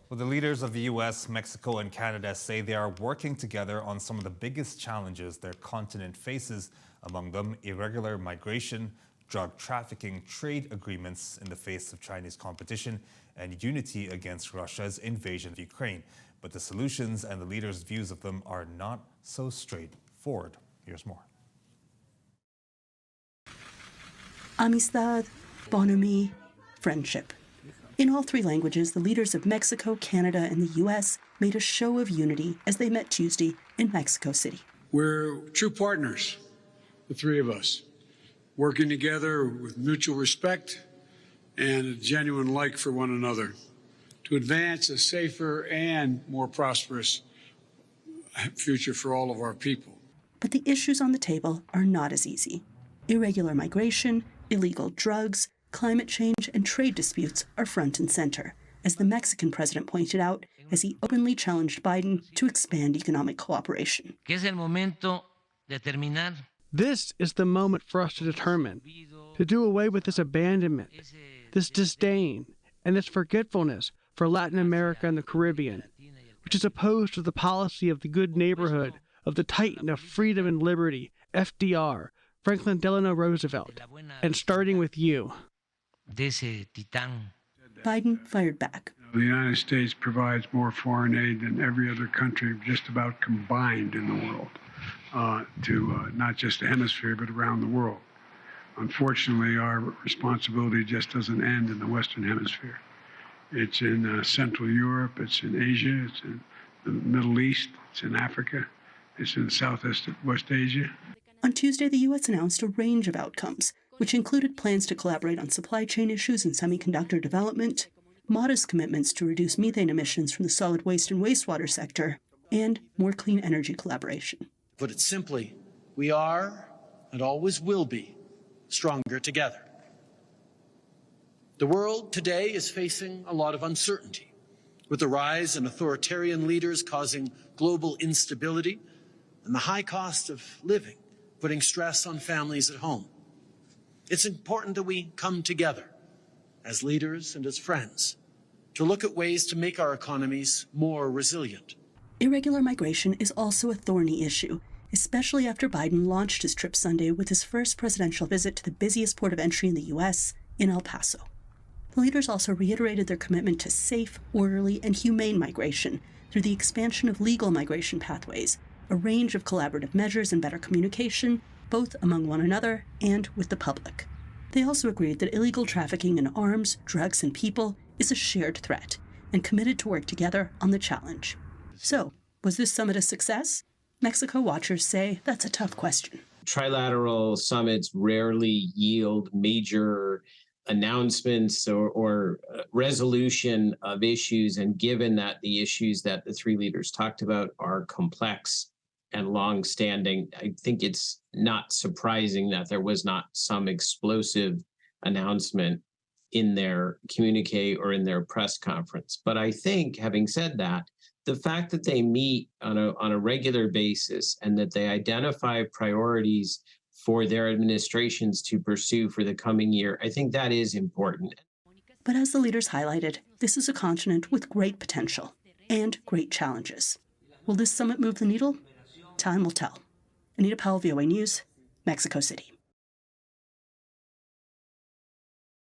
Well, the leaders of the US, Mexico, and Canada say they are working together on some of the biggest challenges their continent faces, among them irregular migration, drug trafficking, trade agreements in the face of Chinese competition, and unity against Russia's invasion of Ukraine. But the solutions and the leaders' views of them are not so straightforward. Here's more. Amistad, bonhomie, friendship. In all three languages, the leaders of Mexico, Canada, and the U.S. made a show of unity as they met Tuesday in Mexico City. We're true partners, the three of us, working together with mutual respect and a genuine like for one another to advance a safer and more prosperous future for all of our people. But the issues on the table are not as easy. Irregular migration, illegal drugs, climate change, and trade disputes are front and center, as the Mexican president pointed out as he openly challenged Biden to expand economic cooperation. This is the moment for us to determine, to do away with this abandonment, this disdain, and this forgetfulness for Latin America and the Caribbean, which is opposed to the policy of the good neighborhood, of the titan of freedom and liberty, FDR, Franklin Delano Roosevelt, and starting with you. Biden fired back. The United States provides more foreign aid than every other country just about combined in the world, to not just the hemisphere, but around the world. Unfortunately, our responsibility just doesn't end in the Western Hemisphere. It's in Central Europe, it's in Asia, it's in the Middle East, it's in Africa, it's in Southwest Asia. On Tuesday, the U.S. announced a range of outcomes, which included plans to collaborate on supply chain issues and semiconductor development, modest commitments to reduce methane emissions from the solid waste and wastewater sector, and more clean energy collaboration. Put it simply, we are, and always will be, stronger together. The world today is facing a lot of uncertainty, with the rise in authoritarian leaders causing global instability and the high cost of living putting stress on families at home. It's important that we come together as leaders and as friends to look at ways to make our economies more resilient. Irregular migration is also a thorny issue, especially after Biden launched his trip Sunday with his first presidential visit to the busiest port of entry in the U.S., in El Paso. The leaders also reiterated their commitment to safe, orderly, and humane migration through the expansion of legal migration pathways, a range of collaborative measures, and better communication, both among one another and with the public. They also agreed that illegal trafficking in arms, drugs, and people is a shared threat, and committed to work together on the challenge. So, was this summit a success? Mexico watchers say that's a tough question. Trilateral summits rarely yield major announcements or resolution of issues, and given that the issues that the three leaders talked about are complex and long-standing, I think it's not surprising that there was not some explosive announcement in their communique or in their press conference. But I think, having said that, the fact that they meet on a regular basis and that they identify priorities for their administrations to pursue for the coming year, I think that is important. But as the leaders highlighted, this is a continent with great potential and great challenges. Will this summit move the needle? Time will tell. Anita Powell, VOA News, Mexico City.